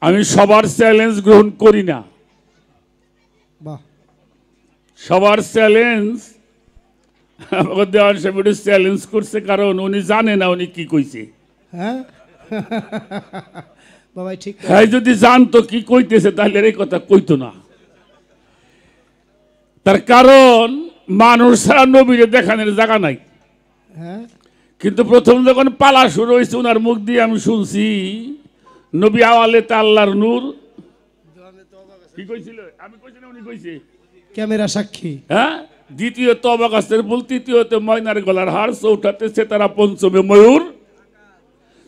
আমি সবার চ্যালেঞ্জ গ্রহণ করি না। সবার চ্যালেঞ্জ আমাকে দেওয়ার সাহেব চ্যালেঞ্জ করছে, কারণ উনি জানে না উনি কি কইছে। হ্যাঁ বাবা ঠিক। হ্যাঁ, যদি জানতো কি কইতেছে তাহলে এই কথা কইতো না। তার কারণ মানুষ ছাড়া নবীরে দেখানোর জায়গা নাই। হ্যাঁ, কিন্তু প্রথম যখন পালা শুরু হয়েছে ওনার মুখ দিয়ে আমি শুনছি নবী আওয়ালে তা আল্লাহর নূর। কি কইছিল? আমি কইছি না উনি কইছে? ক্যামেরা সাক্ষী। হ্যাঁ, দ্বিতীয়ত অবাকাশের ফুল, তৃতীয়তে ময়নার গলার হার, চৌথাতে সেতারা, পঞ্চমে ময়ূর,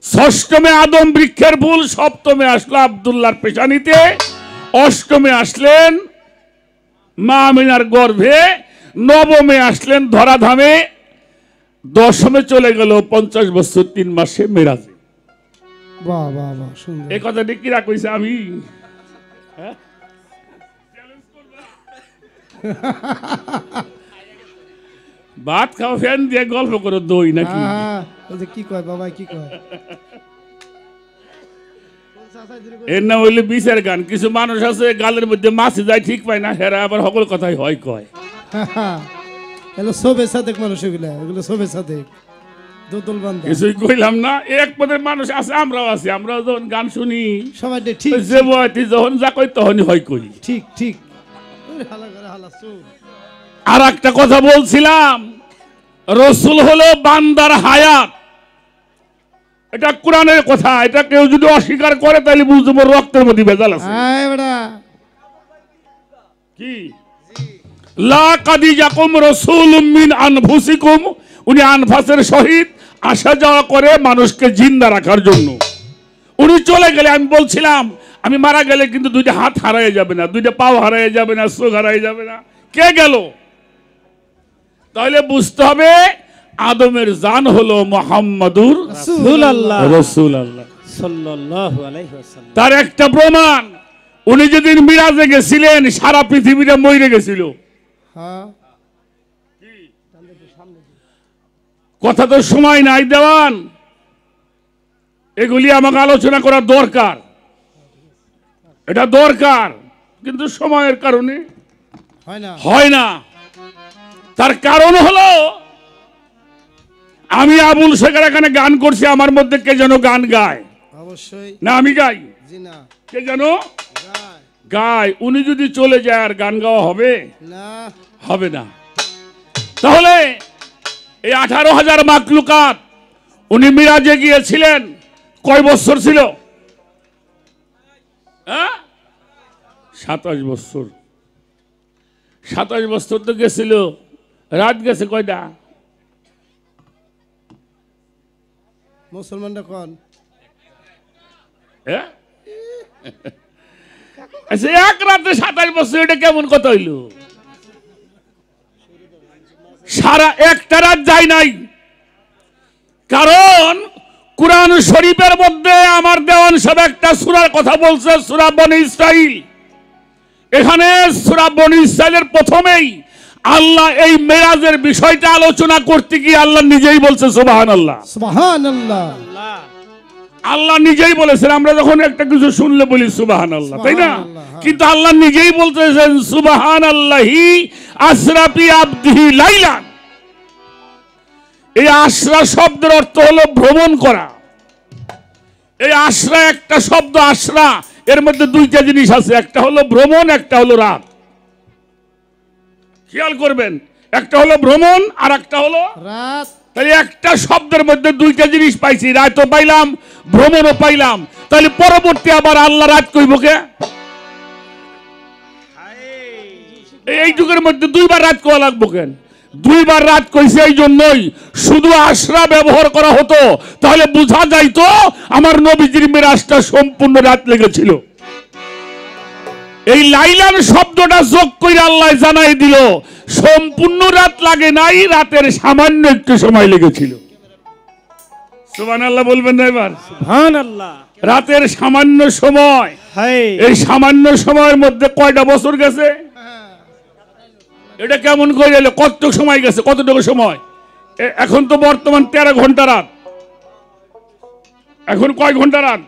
ষষ্ঠমে আদম বৃক্ষের ফুল, সপ্তমে আসলো আব্দুল্লাহর পেশানিতে, অষ্টমে আসলেন মা আমিনার গর্ভে, নবমে আসলেন ধরাধামে, দশমে চলে গেল 50 বছর 3 মাসে মেরাজে। বাহ বাহ বাহ, সুন্দর। এই কথাটি কিরা কইছে? আমি ভাত খাওয়া ফ্যান দিয়ে গল্প করে দই নাকি? কি কয় বাবা, কি কয়? এর নাম হইলে বিচার গান। কিছু মানুষ আছে গালের মধ্যে মাছি যায় ঠিক পায় না, হেরা আবার সকল কথাই হয় কয়। এগুলো সবে সাদেক মানুষ, এগুলো সবে সাদেক দোদল বান্দা। কিছুই কইলাম না, এক পদের মানুষ আছে, আমরাও আছি। আমরা যখন গান শুনি সবাই ঠিক, যে বয়তি যখন যা কই তখনই হয় কই। ঠিক ঠিক। আর একটা কথা বলছিলাম, রসুল হলো বান্দার হায়াত। এটা কোরআনের কথা। এটা কেউ যদি অস্বীকার করে তাহলে বুঝবো রক্তের মধ্যে ভেজাল আছে। কি লা কাদিজাকুম রাসূলুম মিন আনফুসিকুম, উনি আনফাসের সহিত আসা যাওয়া করে মানুষকে জিন্দা রাখার জন্য। উনি চলে গেলে আমি বলছিলাম আমি মারা গেলে কিন্তু 2টা হাত হারায় যাবে না, 2টা পাও হারায় যাবে না, চোখ হারায় যাবে না। কে গেল? তাহলে বুঝতে হবে আদমের জান হলো মুহাম্মাদুর রাসূলুল্লাহ সাল্লাল্লাহু আলাইহি ওয়াসাল্লাম। তার একটা প্রমাণ, উনি যেদিন মিরাজে গেছিলেন সারা পৃথিবীটা মরে গেছিল। কথা তো সময় নাই দেওয়ান, এগুলি আমাকে আলোচনা করা দরকার, এটা দরকার, কিন্তু সময়ের কারণে হয় না। তার কারণ হলো আমি আবুল শেখের এখানে গান করছি, আমার মধ্যে কে যেন গান গায়। অবশ্যই না, আমি গাই কে যেন গায়। উনি যদি চলে যায় আর গান গাওয়া হবে না? হবে না। তাহলে এই 18,000 মাকলুকাত উনি মিরাজে গিয়েছিলেন, কয় বছর ছিল? 27 বছর। 27 বছর তো গেছিল, রাত গেছে কয়টা? মুসলমানরা কোন এক রাতে 27 বছর, এটা কেমন কথা হইল? সারা একটা রাত যায় নাই। কারণ কুরআন শরীফের মধ্যে আমার দেওয়ান সব একটা সূরার কথা বলছে, সূরা বনী ইসরাইল। এখানে সূরা বনী ইসরাইলের প্রথমেই আল্লাহ এই মেরাজের বিষয়টা আলোচনা করতে গিয়ে আল্লাহ নিজেই বলছে সুবহানাল্লাহ। সুবহানাল্লাহ, আল্লাহ নিজেই বলেছেন। আমরা যখন একটা কিছু শুনলে বলি সুবহানাল্লাহ, তাই না? কিন্তু আল্লাহ নিজেই বলতেছেন সুবহানাল্লাহি আসরা বি আবদিহি লাইলান। এই আসরা শব্দের অর্থ হলো ভ্রমণ করা। এই আসরা একটা শব্দ, আসরা এর মধ্যে 2টা জিনিস আছে, একটা হলো ভ্রমণ, একটা হলো রাত। খেয়াল করবেন, একটা হলো ভ্রমণ আর একটা হলো রাত। তাহলে একটা শব্দের মধ্যে 2টা জিনিস পাইছি, রাতও পাইলাম, ভ্রমণও পাইলাম। তাহলে পরবর্তী আবার আল্লাহ রাত কইব কে? এই যুগের মধ্যে 2বার রাত কোয়া লাগবো কেন? 2বার রাত কইছে এই জন্যই, শুধু আসরা ব্যবহার করা হতো তাহলে বোঝা যাইতো আমার নবীজির মিরাজটা সম্পূর্ণ রাত লেগেছিল। এই লাইলান শব্দটা যোগ করে আল্লাহ জানাই দিল সম্পূর্ণ রাত লাগে নাই, রাতের সামান্য একটু সময় লেগেছিল। সুবহানাল্লাহ বলবেন না এবার? সুবহানাল্লাহ। রাতের সামান্য সময়, এই সামান্য সময়ের মধ্যে কয়টা বছর গেছে? এটা কেমন করে এলো? কত সময় গেছে? কতটুকু সময়? এখন তো বর্তমান 13 ঘন্টা রাত। এখন কয় ঘন্টা রাত?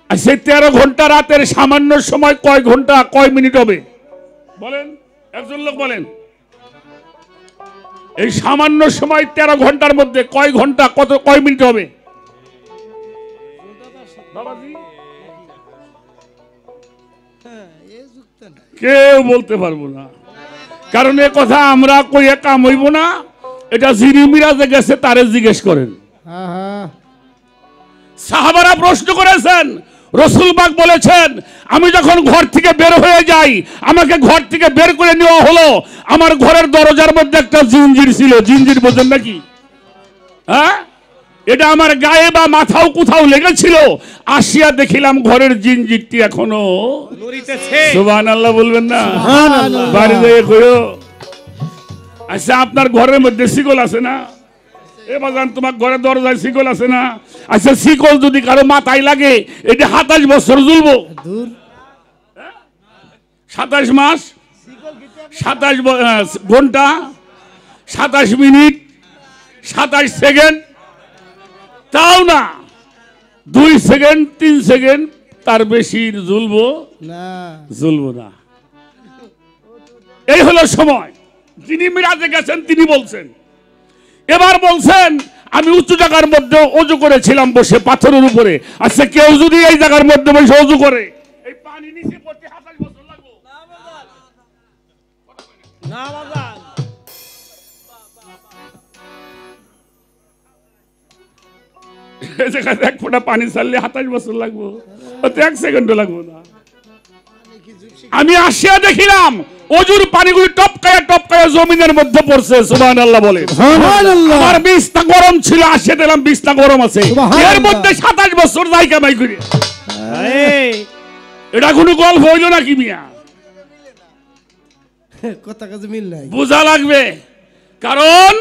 আর সেই 13 ঘন্টা রাতের সামান্য সময় কয় ঘন্টা কয় মিনিট হবে বলেন, একজন লোক বলেন। এই সামান্য সময় 13 ঘন্টার মধ্যে কয় ঘন্টা কয় মিনিট হবে কেউ বলতে পারবো না, কারণ এ কথা আমরা কইয়া কাম হইব না। এটা যিনি মিরাজে গেছে তারে জিজ্ঞেস করেন। সাহাবারা প্রশ্ন করেছেন, রসুল পাক বলেছেন আমি যখন ঘর থেকে বের হয়ে যাই, আমাকে ঘর থেকে বের করে নেওয়া হলো, আমার ঘরের দরজার মধ্যে একটা জিঞ্জির ছিল। জিঞ্জির বোঝেন নাকি? হ্যাঁ, এটা আমার গায়ে বা মাথাও কোথাও লেগেছিল। আসিয়া দেখিলাম ঘরের জিঞ্জিরটি এখনো নড়িতেছে। সুবহানাল্লাহ বলবেন না? বাড়ি যেয়ে কইও, আচ্ছা আপনার ঘরের মধ্যে শিকল আছে না? এ বাজান তোমার ঘরের দরজায় শিকল আছে না? আচ্ছা শিকল যদি কারো মাথায় লাগে, এটা 27 বছর ঝুলবো? 27 মাস, 27 ঘন্টা, 27 মিনিট, 27 সেকেন্ড, তাও না 2 সেকেন্ড 3 সেকেন্ড, তার বেশি ঝুলবো না, ঝুলবো না। এই হলো সময়। যিনি মিরাজে গেছেন তিনি বলছেন। এবার বলছেন আমি উঁচু জায়গার মধ্যে অজু করেছিলাম বসে পাথরের উপরে। আচ্ছা কেউ যদি এই জায়গার মধ্যে বসে অজু করে, এই পানি নিচে পড়তে 27 বছর লাগবে না বাজান? এই জায়গায় 1 ফোঁটা পানি ছাড়লে 27 বছর লাগবে, 1 সেকেন্ডও লাগবে না। আমি আসিয়া দেখিলাম অজুর পানিগুলি টপকায়া টপকায়া জমিনের মধ্যে পড়ছে। সুবহানাল্লাহ বলে। আমার বিছনা গরম ছিল, আসিয়া দিলাম বিছনা গরম আছে, এর মধ্যে 27 বছর যাই কামাই করে। এটা কোনো গল্প হইল নাকি মিয়া? কথা কাজে মিল নাই, বোঝা লাগবে। কারণ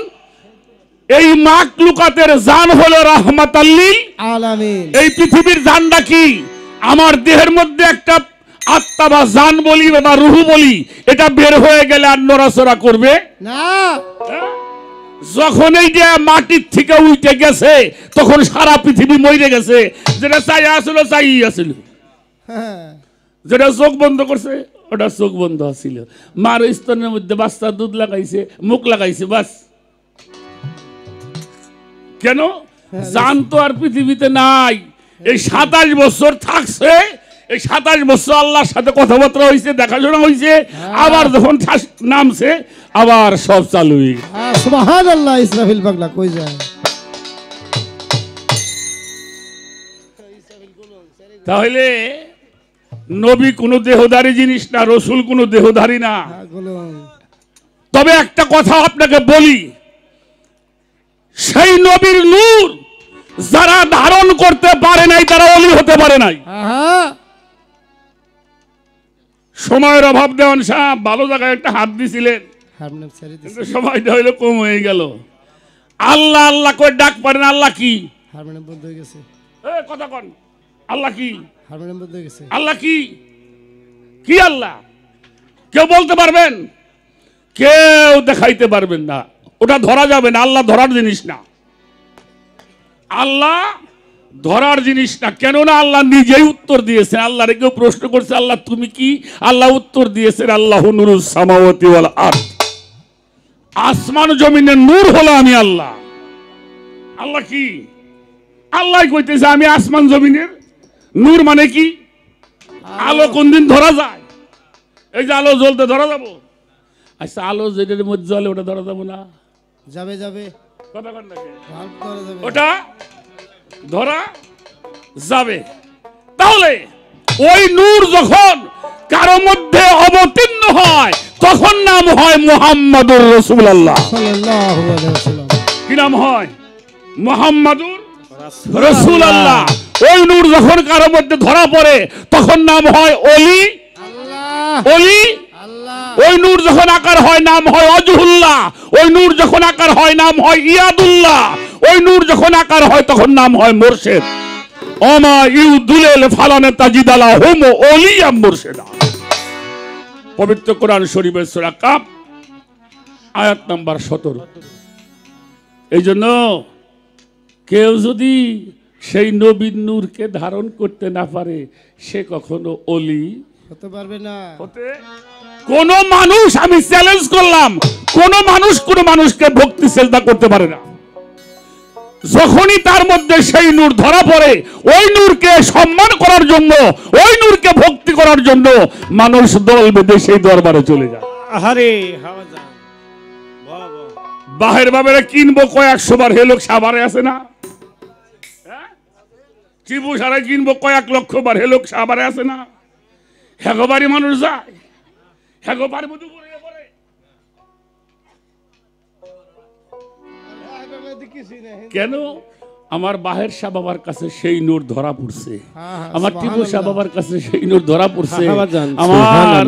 এই মাখলুকাতের জান হলো রাহমাতাল লিল আলামিন। এই পৃথিবীর জানটা কি? আমার দেহের মধ্যে একটা আত্মা বা জান বলি বা রুহু বলি, এটা বের হয়ে গেলে আর নড়াচড়া করবে না। যখন এই যে মাটির থেকে উঠে গেছে, তখন সারা পৃথিবী মরে গেছে। যেটা চাই আসলো চাই আসল, যেটা চোখ বন্ধ করছে ওটা চোখ বন্ধ আছিল। মার স্তনের মধ্যে বাচ্চা দুধ লাগাইছে, মুখ লাগাইছে, বাস। কেন? জান তো আর পৃথিবীতে নাই। এই 27 বছর থাকছে, এই 27 বছর আল্লাহর সাথে কথাবার্তা হয়েছে, দেখাশোনা হয়েছে, আবার যখন নামছে আবার সব চালু। সুবহানাল্লাহ। ইসরাফিল পাগলা কই যায়? তাহলে নবী কোনো দেহধারী জিনিস না, রসুল কোনো দেহধারী না। তবে একটা কথা আপনাকে বলি, সেই নবীর নূর যারা ধারণ করতে পারে নাই তারা ওলি হতে পারে নাই। সময়ের অভাব দেওয়ান সাহেব ভালো জায়গায় একটা হাত দিছিলেন, কিন্তু সময়টা হইলো কম হয়ে গেল। আল্লাহ আল্লাহ করে ডাক পারেন। আল্লাহ কি? হারমোনিয়াম বন্ধ হয়ে গেছে। কথা কন, আল্লাহ কি? হারমোনিয়াম বন্ধ হয়ে গেছে। আল্লাহ কি? কি আল্লাহ? কেউ বলতে পারবেন? কেউ দেখাইতে পারবেন না, ওটা ধরা যাবে না। আল্লাহ ধরার জিনিস না, আল্লাহ ধরার জিনিস না। কেননা আল্লাহ নিজেই উত্তর দিয়েছেন। আল্লাহরে কেউ প্রশ্ন করছে আল্লাহ তুমি কি? আল্লাহ উত্তর দিয়েছেন আল্লাহু নূরুস সামাওয়াতি ওয়াল আরদ। আসমান জমিনের নূর হলো আমি আল্লাহ। আল্লাহ কি? আল্লাহ কইতেছে আমি আসমান জমিনের নূর। মানে কি? আলো কোনদিন ধরা যায়? এই যে আলো জ্বলতে ধরা যাবো? আচ্ছা আলো যেটার মধ্যে জ্বলে ওটা ধরা যাবো না? যাবে যাবে, কথা কন না, ওটা ধরা যাবে। তাহলে ওই নূর যখন কারো মধ্যে অবতীর্ণ হয়, তখন নাম হয় মুহাম্মাদুর রাসূলুল্লাহ সাল্লাল্লাহু আলাইহি ওয়াসাল্লাম। কি নাম হয়? মুহাম্মাদুর রাসূলুল্লাহ। ওই নূর যখন কারো মধ্যে ধরা পড়ে, তখন নাম হয় ওলি আল্লাহ, ওলি আল্লাহ। ওই নূর যখন আকার হয় নাম হয় ওয়াজহুল্লাহ। ওই নূর যখন আকার হয় নাম হয় ইয়াদুল্লাহ। ওই নূর যখন আকার হয় তখন নাম হয় মুর্শিদ। ওমা ইউদুলিল ফালানে তাজিদালা হুম ওলিয়া মুর্শিদা। পবিত্র কোরআন শরীফের সূরা কাফ আয়াত নাম্বার 17। এই জন্য কেউ যদি সেই নবীর নূরকে ধারণ করতে না পারে সে কখনো অলি হতে পারবে না। কোন মানুষ, আমি চ্যালেঞ্জ করলাম, কোন মানুষ কোন মানুষকে ভক্তি সেজদা করতে পারে না। যখনই তার মধ্যে সেই নূর ধরা পড়ে, ওই নূরকে সম্মান করার জন্য, ওই নূরকে ভক্তি করার জন্য মানুষ দল বেঁধে সেই দরবারে চলে যায়। আরে হাওয়া যান বাহ বাহ। বাহের বাবেরা কিনবো কয়েকশো বার, হে লোক সাভারে আছে না? চিবু সারা কিনবো কয়েক লক্ষ বার, হে লোক সাভারে আছে না? হেগোবাড়ি মানুষ যায়, হেগোবাড়ি মধ্যে কেন? আমার বাহের শাহ বাবার কাছে সেই নূর ধরা পড়ছে, আমার টিপু শাহ বাবার কাছে সেই নূর ধরা পড়ছে, আমার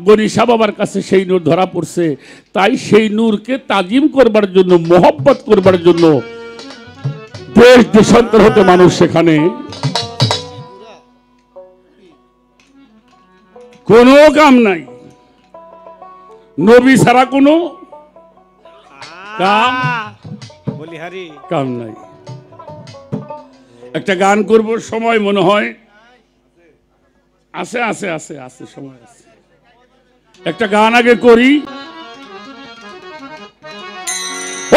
গনি শাহ বাবার কাছে সেই নূর ধরা পড়ছে। তাই সেই নূরকে তাজিম করবার জন্য, মোহব্বত করবার জন্য দেশ দেশান্তর হতে মানুষ সেখানে। কোনো কাম নাই, নবী ছাড়া কোনো কাম বলি হারি কাম নাই। একটা গান করব, সময় মনে হয় আছে আছে আছে আছে সময় আছে। একটা গান আগে করি।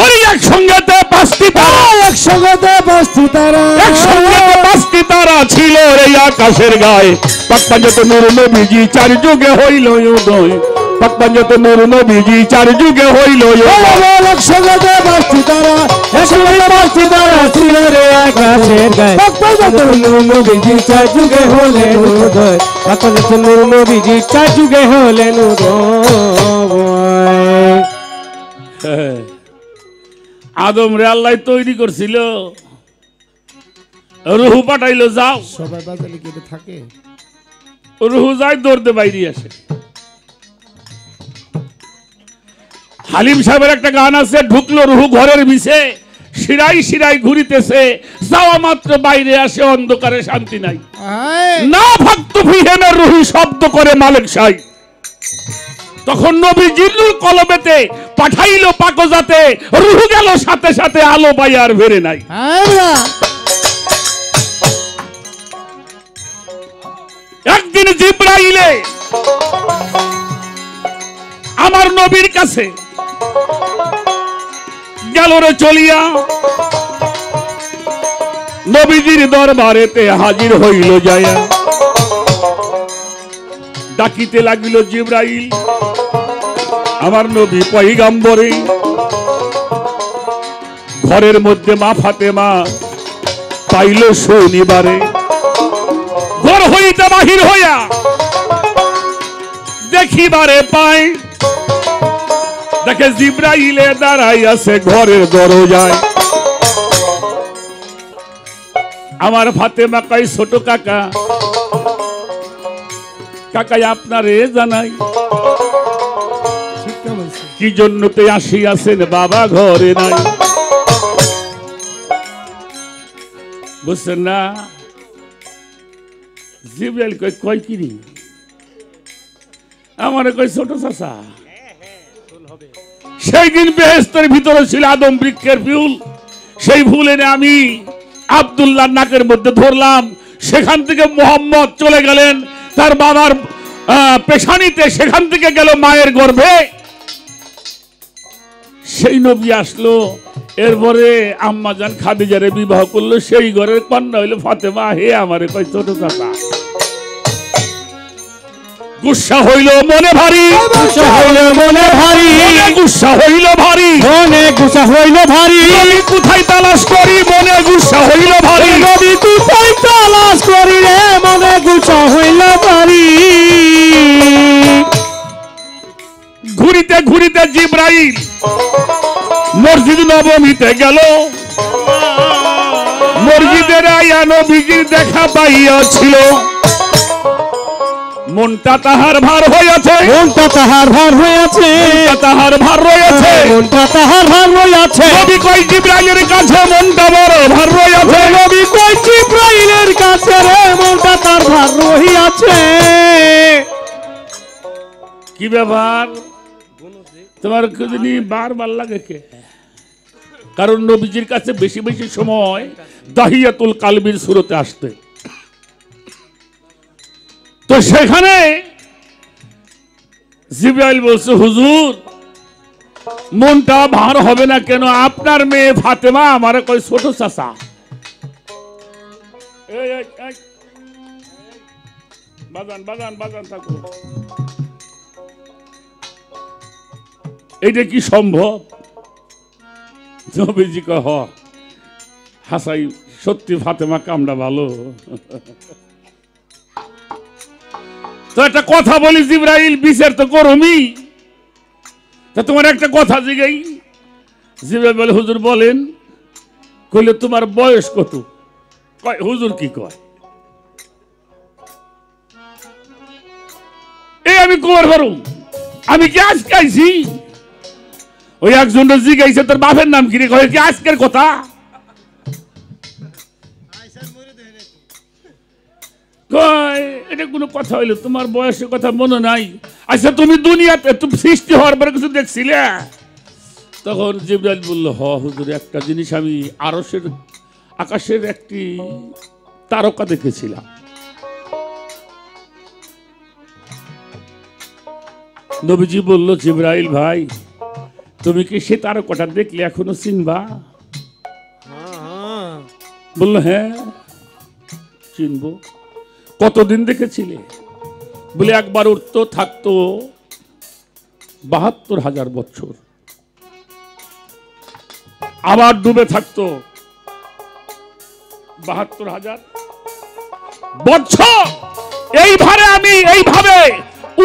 ওই একসঙ্গেতে পাঁচটি তারা, একসঙ্গেতে পাঁচটি তারা, একসঙ্গেতে পাঁচটি তারা ছিল এই আকাশের গায়ে। পাকপাঞ্জত নূর নবীজি চার যুগে হইল উদয়, পাকপাঞ্জত নূর নবীজি চার যুগে হইল উদয়। একসঙ্গেতে পাঁচটি তারা, একসঙ্গেতে পাঁচটি তারা ছিল রে আকাশের গায়ে। পাকপাঞ্জত নূর নবীজি চার যুগে হলেন উদয়, পাকপাঞ্জত নূর নবীজি চার যুগে হলেন উদয়। আদম রে আল্লাহ তৈরি করছিল, রুহু পাঠাইলো, যাও। সবাই বাজালে কেটে থাকে, রুহু যায় দৌড়তে বাইরে আসে। হালিম সাহেবের একটা গান আছে, ঢুকলো রুহু ঘরের বিছে, শিরাই শিরাই ঘুরিতেছে, যাওয়া মাত্র বাইরে আসে, অন্ধকারে শান্তি নাই। না ভক্ত ফিহেমের রুহু শব্দ করে মালিক সাই। তখন নবী জিল্লুর কলবেতে পাঠাইলো পাকজাতে, রুহু গেল সাথে সাথে, আলো পাই আর ভেরে নাই। একদিন জিব্রাইলে আমার নবীর কাছে গেল রে চলিয়া, নবীজির দরবারেতে হাজির হইল যায়া। ডাকিতে লাগিল জিব্রাইল, আমার নবী পয়গম্বরে। ঘরের মধ্যে মা ফাতেমা পাইল শনিবারে। ঘর হইতে বাহির হইয়া দেখিবারে পায়, দেখে জিব্রাইলে দাঁড়াই আছে ঘরের দরজায়। আমার ফাতেমা কই, ছোট কাকা, কাকাই আপনারে জানাই, কি জন্য তে আসিয়াছেন বাবা ঘরে নাই। বুঝছেন না? জিব্রাইল কই, কই কিনি আমারে কই ছোট চাচা। সেই দিন বেহেশতের ভিতরে ছিল আদম বৃক্ষের ফুল, সেই ফুল এনে আমি আব্দুল্লাহ নাকের মধ্যে ধরলাম। সেখান থেকে মোহাম্মদ চলে গেলেন তার বাবার পেশানিতে, সেখান থেকে গেল মায়ের গর্ভে। সেই নবী আসলো, এরপরে আম্মা জান খাদিজারে বিবাহ করলো, সেই ঘরের কন্যা হইলো ফাতেমা। হে আমারে কই ছোট চাচা। গুসা হইল মনে ভারী, গুসা হইল মনে ভারী, গুসা হইল ভারী, মনে গুসা হইল ভারী। নবী কোথায় তালাশ করি, মনে গুসা হইল ভারী। নবী কোথায় তালাশ করি রে, মনে গুসা হইল ভারী। ঘুরিতে ঘুরিতে জিব্রাইল মসজিদ নবমীতে গেল। মসজিদের আয়া নবীজির দেখা পাইয়াছিল। মনটা তাহার ভার হইয়াছে, মনটা তাহার ভার হইয়াছে, মনটা তাহার ভার রয়েছে, মনটা তাহার ভার হইয়াছে। নবী কই জিব্রাইলের কাছে মনটা বড় ভার রয়েছে। নবী কই জিব্রাইলের কাছে রে, মনটা তার ভার রহিয়াছে। কি ব্যাপার তোমার? কদিনই বারবার লাগে কে? কারণ নবীজির কাছে বেশি বেশি সময় দাহিয়াতুল কালবির সুরতে আসতে। তো সেখানে জিবরাইল বলছে, হুজুর মনটা ভার হবে না কেন? আপনার মেয়ে ফাতেমা আমার কই ছোট চাচা। বাজান বাজান বাজান থাকো। এইটা কি সম্ভব? নবীজি কয়, হ হাসাই, সত্যি ফাতেমা কামটা ভালো। তো একটা কথা বলি জিবরাইল, বিচার তো করমি, তা তোমার একটা কথা জিগাই। জিবরাইল বলে, হুজুর বলেন। কইলে তোমার বয়স কত? কয় হুজুর কি কয়? এই আমি কোর করুম, আমি কি আজকে আইছি? ওই একজন জিগাইছে তোর বাপের নাম কি রে? কয় কি আজকের কথা? কয় এটা কোনো কথা হইলো? তোমার বয়সের কথা মনে নাই? আচ্ছা তুমি দুনিয়াতে তুমি সৃষ্টি হওয়ার পরে কিছু দেখছিলে? তখন জিবরাইল বলল, হ হুজুর, একটা জিনিস আমি আরশের আকাশের একটি তারকা দেখেছিলাম। নবীজি বলল, জিবরাইল ভাই তুমি কি সে তারকাটা দেখলে এখনো চিনবা? বলল, হ্যাঁ চিনবো। কতদিন দেখেছিলে? বলে একবার উঠতো থাকতো ৭২,০০০ বছর, আবার ডুবে থাকতো ৭২,০০০ বছর। এইভাবে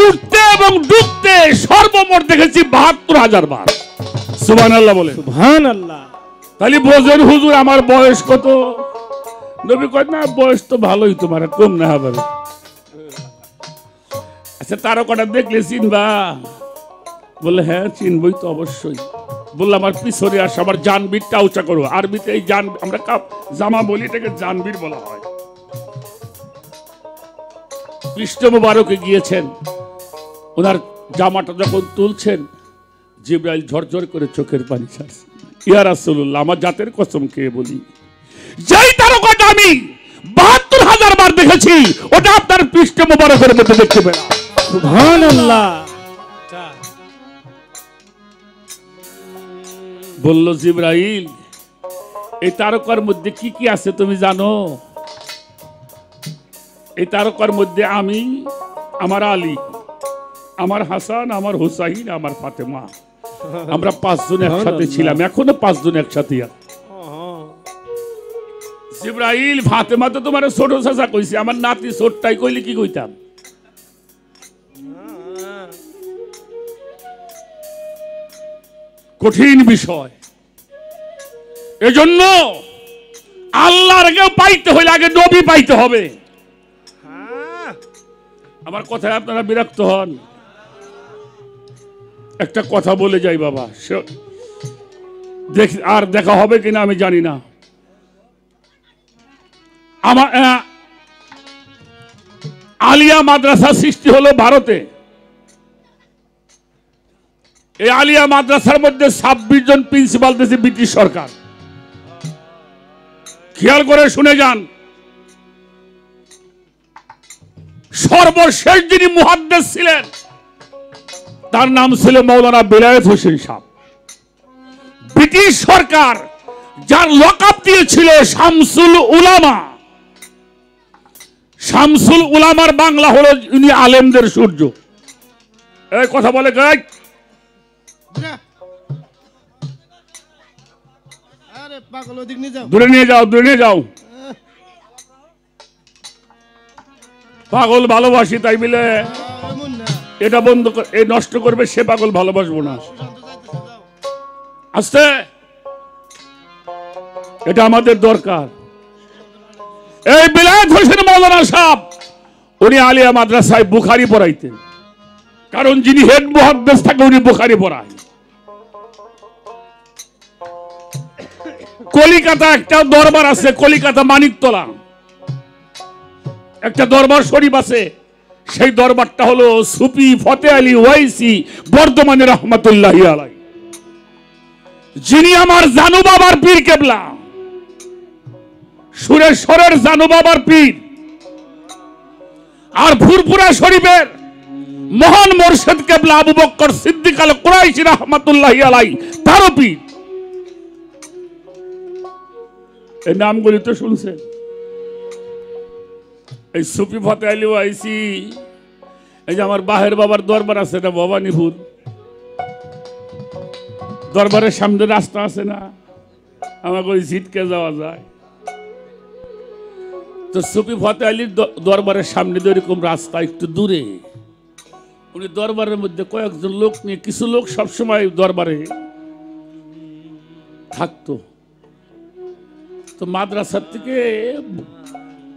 উঠতে এবং ডুবতে সর্বমোট দেখেছি ৭২,০০০ বার। সুবহানাল্লাহ বলে। সুবহানাল্লাহ। তাহলে বোঝেন হুজুর আমার বয়স কত? নবী কয়, না বয়স তো ভালোই, তোমার কম না হবে। আচ্ছা তারকাটা দেখলে চিনবা? বলে, হ্যাঁ চিনবই তো অবশ্যই। বললাম, আমার পিছনে আসো, আমার জানবীরটা উঁচা করো। আরবিতে এই জান আমরা জামা বলি, এটাকে জানবীর বলা হয়। পৃষ্ঠ মুবারকে গিয়েছেন, ওনার জামাটা যখন তুলছেন, জিবরাইল ঝরঝর করে চোখের পানি ছাড়ছে। ইয়া রাসূলুল্লাহ, আমার জাতের কসম খেয়ে বলি, যেই তারকাটা আমি ৭২,০০০ বার দেখেছি, ওটা আপনার পৃষ্ঠ মুবারকের মধ্যে দেখতে পেলাম। সুবহানাল্লাহ। বলল জিবরাইল, এই তারকার মধ্যে কি কি আছে তুমি জানো? এই তারকার মধ্যে আমি, আমার আলী, আমার হাসান, আমার হুসাইন, আমার ফাতেমা, আমরা ৫ জন একসাথে ছিলাম, এখনো ৫ জন একসাথে। জিবরাইল, ফাতেমা তো তোমার ছোট চাচা কইছে, আমার নাতি ছোটটাই কইলে কি কইতাম? কঠিন বিষয়। এজন্য আল্লাহর আগে পাইতে হইলে আগে নবী পাইতে হবে। আমার কথায় আপনারা বিরক্ত হন? একটা কথা বলে যাই বাবা, আর দেখা হবে কিনা আমি জানি না। আমার আলিয়া মাদ্রাসা সৃষ্টি হলো ভারতে। এই আলিয়া মাদ্রাসার মধ্যে ২৬ জন প্রিন্সিপাল দিয়েছে ব্রিটিশ সরকার। খেয়াল করে শুনে যান। সর্বশেষ যিনি মুহাদ্দিস ছিলেন তার নাম ছিল মাওলানা বেলায়েত হোসেন সাহেব। ব্রিটিশ সরকার যার লকআপ দিয়েছিল শামসুল উলামা। শামসুল উলামার বাংলা হলো উনি আলেমদের সূর্য। এই কথা বলে গাই, দূরে নিয়ে যাও, দূরে নিয়ে যাও। পাগল ভালোবাসি তাই বলে এটা বন্ধ এই নষ্ট করবে, সে পাগল ভালোবাসবো না। আস্তে, এটা আমাদের দরকার। এই বেলায়েত হোসেন মাওলানা সাহেব উনি আলিয়া মাদ্রাসায় বুখারী পড়াইতেন, কারণ যিনি হেড মুহাদ্দিস থাকে উনি বুখারী পড়ায়। কলিকাতা একটা দরবার আছে, কলিকাতা মানিকতলা একটা দরবার শরীফ আছে। সেই দরবারটা হলো সুফি ফতে আলী ওয়াইসি বর্ধমানের রহমাতুল্লাহি আলাইহি। যিনি আমার জানু বাবার পীর কেবলা, সুরেশ্বরের জানু বাবার পীর, আর ফুরফুরা শরীফের মহান মুর্শিদ কেবলা আবু বকর সিদ্দিক আল কুরাইশি রাহমাতুল্লাহি আলাইহি তারও পীর। এই নামগুলি তো শুনছেন। এই সুফি ফতে আলী ওয়াইসি, এই যে আমার বাহের বাবার দরবার আছে না ভবানীপুর, দরবারের সামনে রাস্তা আছে না, আমাকে ওই ঝিটকে যাওয়া যায়। তো সুফি ফতে আলীর দরবারের সামনে তো এরকম রাস্তা একটু দূরে, উনি দরবারের মধ্যে কয়েকজন লোক নিয়ে, কিছু লোক সবসময় দরবারে থাকতো। তো মাদ্রাসার থেকে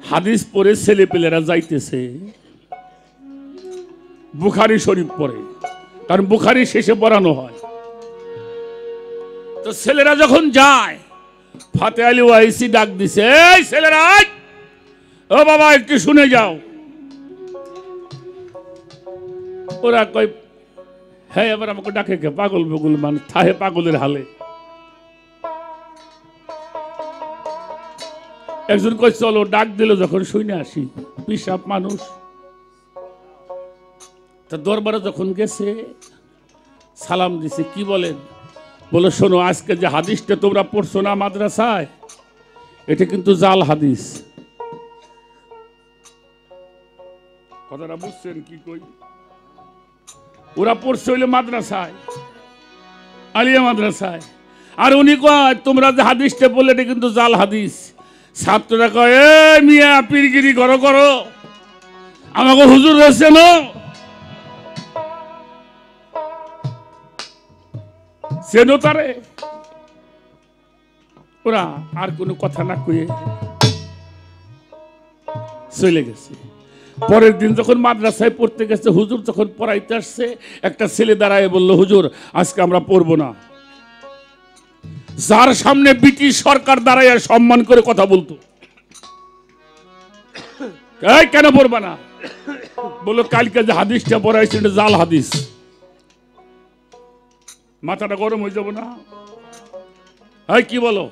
হাদিস পড়ে ছেলেপেলেরা যাইতেছে বুখারী শরীফ পড়ে, কারণ বুখারী শেষে পড়ানো হয়। তো ছেলেরা যখন যায়, ফতে আলী ওয়াইসি ডাক দিছে, এই ছেলেরা, ও বাবা একটু শুনে যাও। ওরা কয়, হ্যাঁ এবার আমাকে ডাকে কে, পাগল বগুল মানে থাহে পাগলের হালে। একজন কই চলো, ডাক দিল যখন শুনে আসি, পিসাব মানুষ। তা দরবারে যখন গেছে, সালাম দিছে, কি বলেন? বলে শোনো, আজকে যে হাদিসটা তোমরা পড়ছো না মাদ্রাসায়, এটা কিন্তু জাল হাদিস। কথাটা বুঝছেন কি কই? ওরা পড়ছে হইলো মাদ্রাসায়, আলিয়া মাদ্রাসায়, আর উনি কয় তোমরা যে হাদিসটা বললে এটা কিন্তু জাল হাদিস। ছাত্ররা কয়, এ মিয়া পীরগিরি করো করো, আমাকে হুজুর রয়েছে না, চেনো তারে? ওরা আর কোনো কথা না কয়ে চলে গেছে। পরের দিন যখন মাদ্রাসায় পড়তে গেছে, হুজুর যখন পড়াইতে আসছে, একটা ছেলে দাঁড়ায় বলল, হুজুর আজকে আমরা পড়বো না। যার সামনে ব্রিটিশ সরকার দাঁড়ায় সম্মান করে কথা বলতো, কেন পড়বা না? বললো কালকে যে হাদিসটা পড়াইছে এটা জাল হাদিস। মাথাটা গরম হয়ে যাবো না? কি বলো?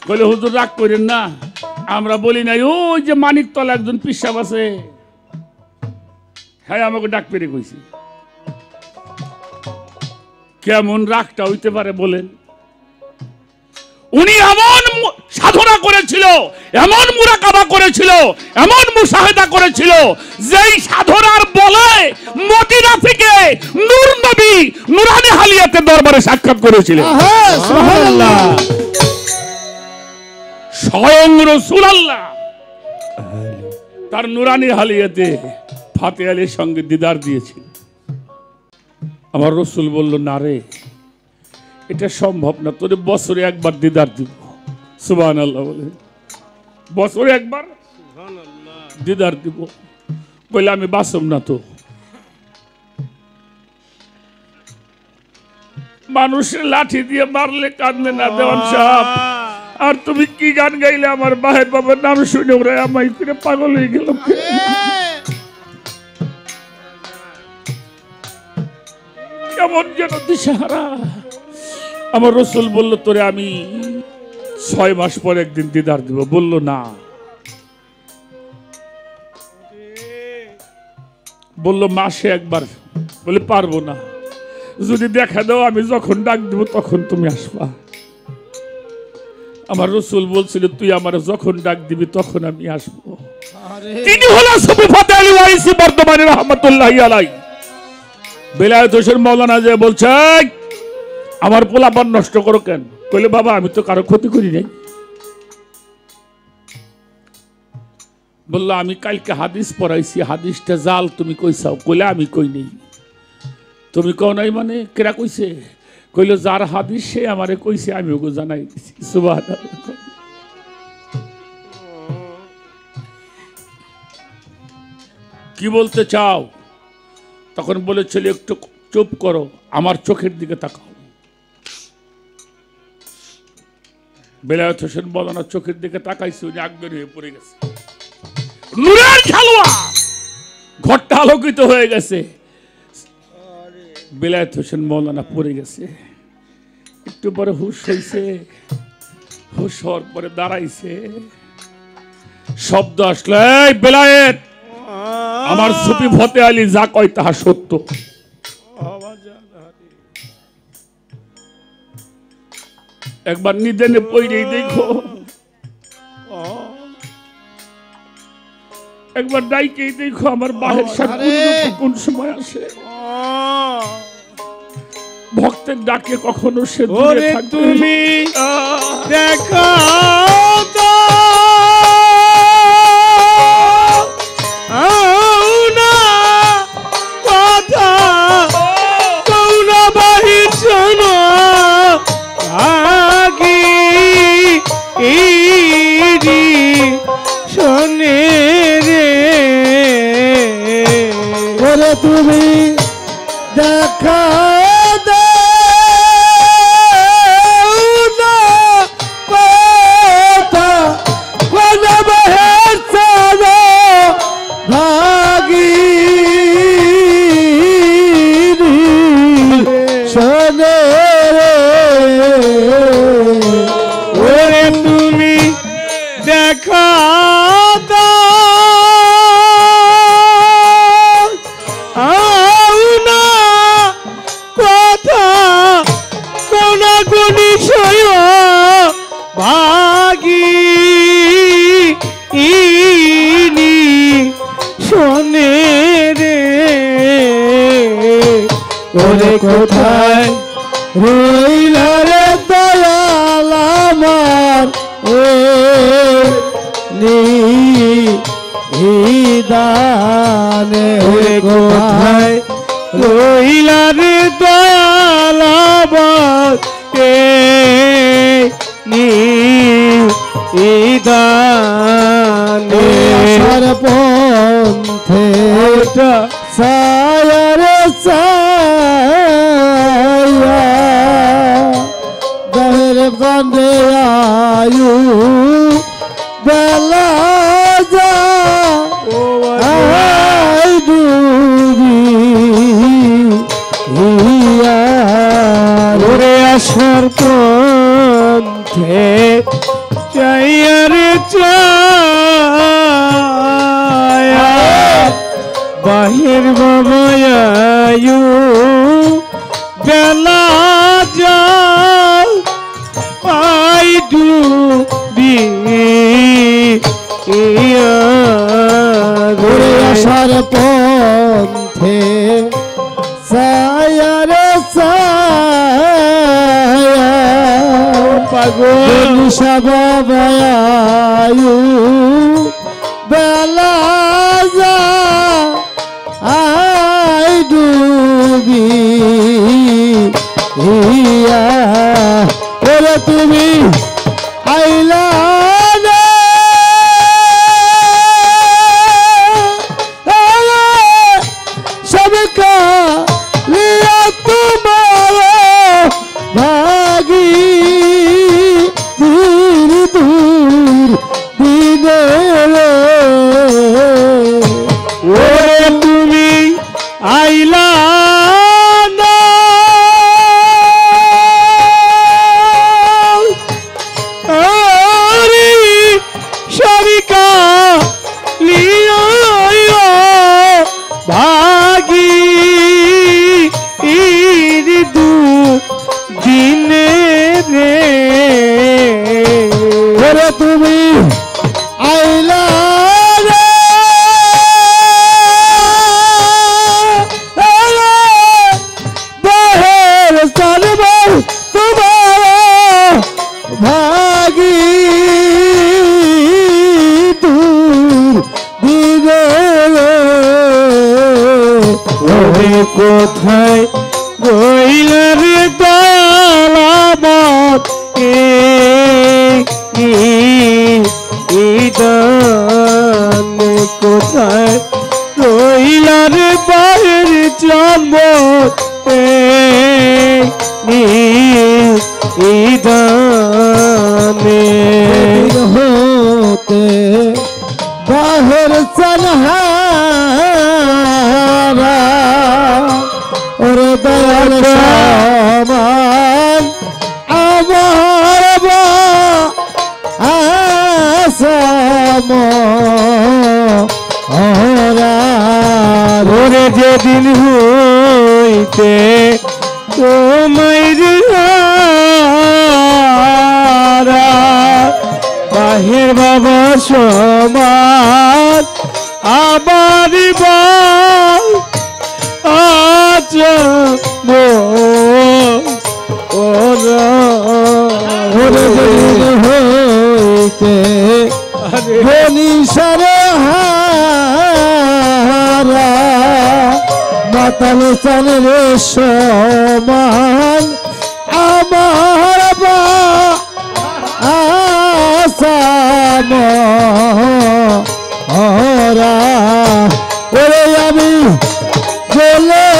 বলে হুজুর রাগ করেন না, আমরা বলি নাই ওই যে মানিকতলা একজন পিসাব আছে, হ্যাঁ আমাকে ডাক পেরে কইছি। কেমন রাগটা হইতে পারে বলেন? উনি এমন সাধনা করেছিল, এমন মুরাকাবা করেছিল, এমন মুশাহেদা করেছিল, যেই সাধনার বলে মদিনা থেকে নূর নবী নুরানি হালিয়াতে দরবারে সাক্ষাৎ করেছিলেন। সুবহানাল্লাহ, স্বয়ং রাসূলুল্লাহ তার নুরানি হালিয়াতে ফাতে আলীর সঙ্গে দিদার দিয়েছিল। আমার রসুল বলল, না রে, এটা সম্ভব না, তোরে বছরে একবার দিদার দিব। সুবহানাল্লাহ বলে, বছরে একবার দিদার দিব। বলে আমি বাসম না তো। মানুষের লাঠি দিয়ে মারলে কাঁদলে না দেওয়ান সাহেব, আর তুমি কি গান গাইলে আমার বাহের বাবার নাম শুনে ওরা আমায় করে পাগল হয়ে গেল। কেমন যেন দিশাহারা। আমার রসুল বলল, তোরে আমি 6 মাস পর একদিন দিদার দিব। বলল না, বলল মাসে একবার। বলে পারবো না, যদি দেখা দাও আমি যখন ডাক দিব তখন তুমি আসবা। আমার রসুল বলছিল, তুই আমার যখন ডাক দিবি তখন আমি আসবো। তিনি হলো সুফি ফতে আলী ওয়াইসি বর্তমানে রাহমাতুল্লাহি আলাইহি। বেলায়েত হোসেন মাওলানা যে বলছে, আমার পোলাপান নষ্ট করো কেন? কইলে বাবা আমি তো কারো ক্ষতি করি নাই। বললো আমি কালকে হাদিস পড়াইছি, হাদিসটা জাল, তুমি কইছাও? কইলে আমি কই নেই। তুমি কও নাই মানে? কেরা কইছে? কইলো যার হাদিস সে আমারে কইছে, আমি ওকে জানাই দিছি। সুবহানাল্লাহ। কি বলতে চাও? তখন বলেছিল, একটু চুপ করো, আমার চোখের দিকে তাকাও। বেলায়েত হোসেন মাওলানা চোখের দিকে তাকাইছে, উনি আগ্রহী হয়ে পড়ে গেছে। নূরের ঝালওয়া, ঘরটা আলোকিত হয়ে গেছে। বেলায়েত হোসেন মাওলানা পড়ে গেছে। একটু পরে হুশ হইছে, হুশ হওয়ার পরে দাঁড়াইছে, শব্দ আসলো, এই বেলায়েত, আমার সুফি ফতে আলী যা কয় তাহা সত্য। একবার নিদেনে পইরেই দেখো, একবার ডাইকেই দেখো আমার বাহের সাথে কোন সময় আসে। ভক্তের ডাকে কখনো সে দূরে থাকবে। তুমি দেখা তুমি দেখা কোথায় রইলা রে দয়াল আমার নিদানে, কোথায় রইলা রে দয়াল আমার নিদানে, আসার পন্থে সায়ার সায়া দহের কান্দে আয়ু বেলা যা ডুবি ওরে আসার পন্থে চাইয়ার চায়া বাহির বাবায়ু বেলা যা আই ডুবি ঘুরে আসার পন্থে সায়ার সায়া পাগল বাবায়ু বেলা যা আই ডুবি ওরে তুমি আইলা সবকা লিয়া তোমার ভাগি দূর দূর দিনে ওরে তুমি আইলা তুমি আইলা বাহের সালবার তোমার ভাগি দূর দিগে ওরে কোথায় রইলা রে দয়ালামত ইদানে, কোথায় রইলা রে বাহির জন্ম ইদানে, হতে বাহের সনহারা ওরে দয়াল সমান ওরে যেদিন হইতে তোমার বাহির বাবা সমান আমার আচ্ছা ওরে যেদিন হইতে নিশারে হারা মাতাল সানের সমান আমার আসাম ওরা ওরে আমি বলে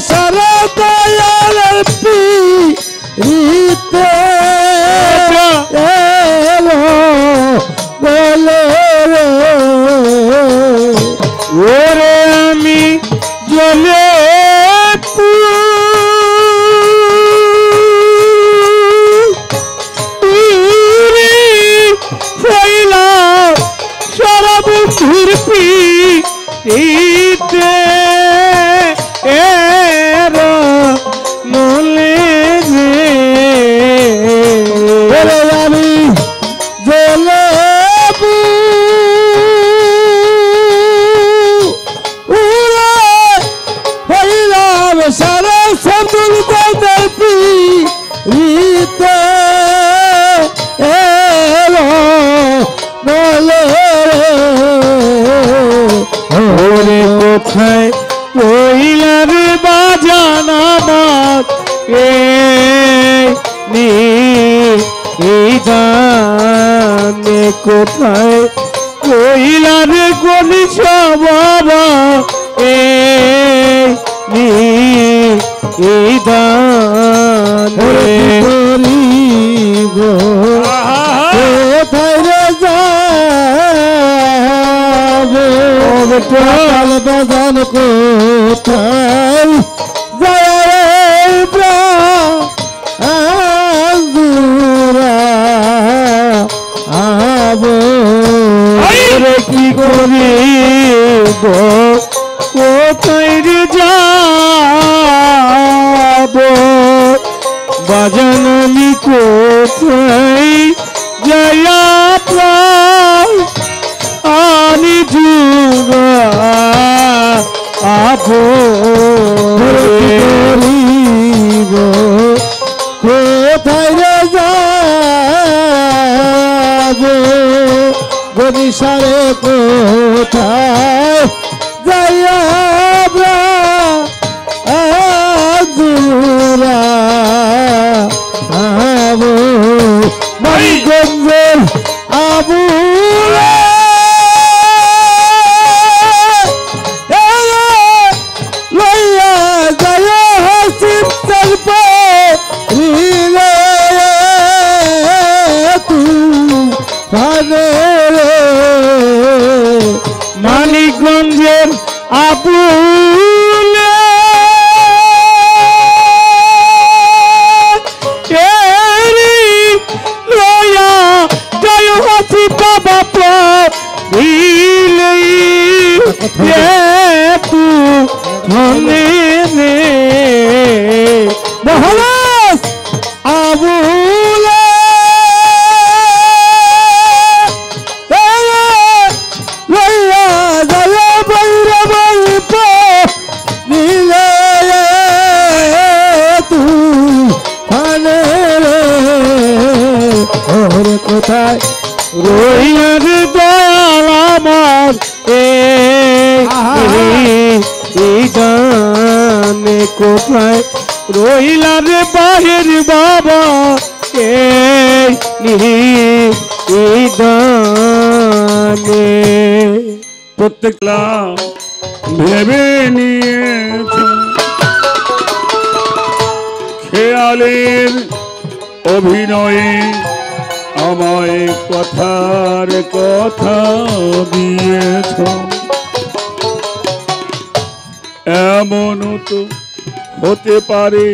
সারা দয়ালের পিতে বলে ওরে আমি জলে সারা বন্ধুর পিতে আমি জলে হইলাম সারা সবুল বাজার পিতে বলে ওরে কোথায় কইলার বাজান আমার এই গানে কোথায় কইলার গলি বাবা এই গানে করিব কোথায় রে যাবে কাল বাজান কোথায় যায় কি করিব কোথায় রে যাব বাজান আমি কোথায় যাইয়া প্রাণ আনি জুড়া আবো করিব কোথায় রে যাব গদিসারে কোথায় যাইয়া দূরা আবু মানিকগঞ্জের আবু লইয়া যায় হাসিম চলব রিলে ভানে মানিকগঞ্জের আবুলে লয়া জয় হাসি বাবা দিলে তু মনে রে মহারাজ আবুলে লইয়া যায় বৈরব নীলে তু ফানে ওরে কোথায় রইয়ার দয়াল আমার এই গানে কোথায় রইলার বাহির বাবা এই গানে প্রত্যেক ভেবে নিয়েছ খেয়ালের অভিনয়ে আমায় কথার কথা দিয়েছ এমনও তো হতে পারে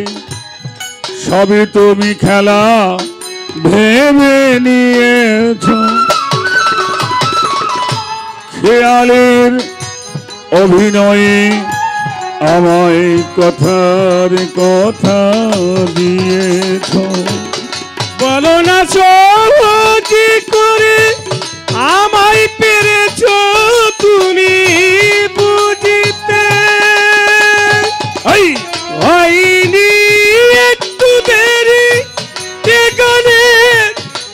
সবে তুমি খেলা ভেবে নিয়েছ খেয়ালের অভিনয়ে আমায় কথার কথা দিয়েছ। বলো না সহজে করে আমায় পেরেছ তুমি বুঝিতে, এই হয়নি একটু দেরি এখানে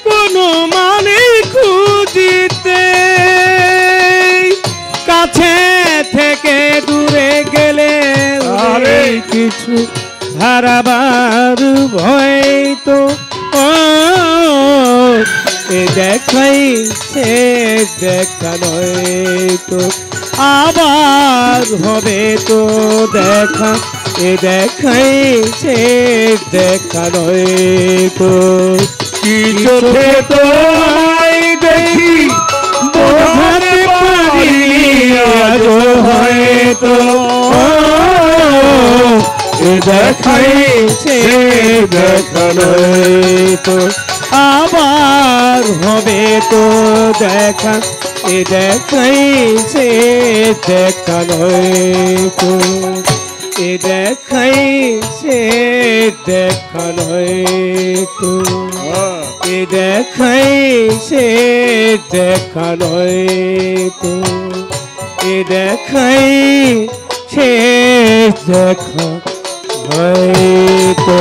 কোনো মানে খুঁজিতে, কাছে থেকে দূরে গেলে আরে কিছু হারাবার ভয় তো এ দেখাই সে দেখা নয় তো আবার হবে তো দেখা, এ দেখাই সে দেখা নয় তো কি চোখে তোমায় দেখি বোঝাতে পারি আজ হয়তো এ দেখাই সে দেখা নয় তো আবার হবে তো দেখা, এ দেখাই সে দেখা নয় তো এ দেখাই সে দেখা নয় তো এ দেখাই সে দেখা নয় তো এ দেখাই সে দেখা নয় তো।